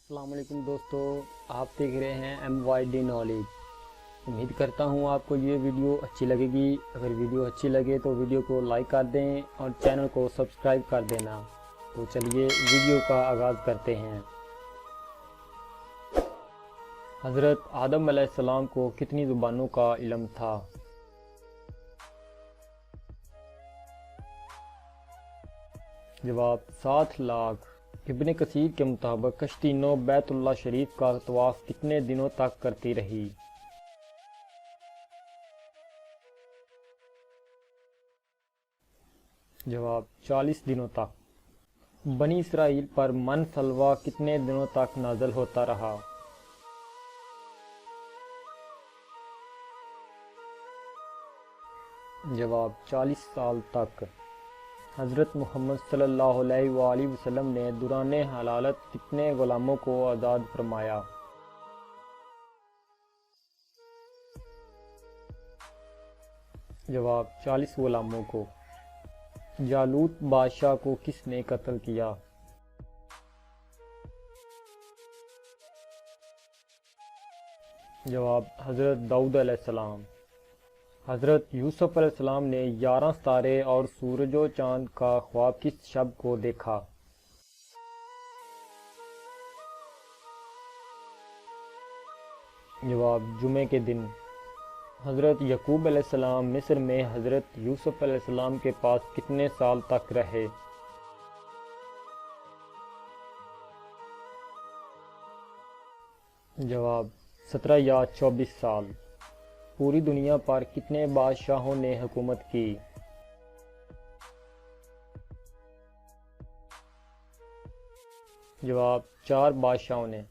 السلام علیکم دوستو، آپ دیکھ رہے ہیں MYD نالج۔ امید کرتا ہوں آپ کو یہ ویڈیو اچھی لگے گی۔ اگر ویڈیو اچھی لگے تو ویڈیو کو لائک کر دیں اور چینل کو سبسکرائب کر دینا۔ تو چلیے ویڈیو کا آغاز کرتے ہیں۔ حضرت آدم علیہ السلام کو کتنی زبانوں کا علم تھا؟ جواب 7 لاکھ۔ ابن کثیر کے مطابق کشتی نو بیت اللہ شریف کا طواف کتنے دنوں تک کرتی رہی؟ جواب 40 دنوں تک۔ بنی اسرائیل پر من سلوہ کتنے دنوں تک نازل ہوتا رہا؟ جواب 40 سال تک۔ حضرت محمد صلی اللہ علیہ وآلہ وسلم نے دوران حلالت کتنے غلاموں کو آزاد فرمایا؟ جواب 40 غلاموں کو۔ جالوت بادشاہ کو کس نے قتل کیا؟ جواب حضرت داؤد علیہ السلام۔ حضرت یوسف علیہ السلام نے 11 ستارے اور سورج و چاند کا خواب کس شب کو دیکھا؟ جواب جمعے کے دن۔ حضرت یعقوب علیہ السلام مصر میں حضرت یوسف علیہ السلام کے پاس کتنے سال تک رہے؟ جواب 17 یا 24 سال۔ پوری دنیا پر کتنے بادشاہوں نے حکومت کی؟ جواب 4 بادشاہوں نے۔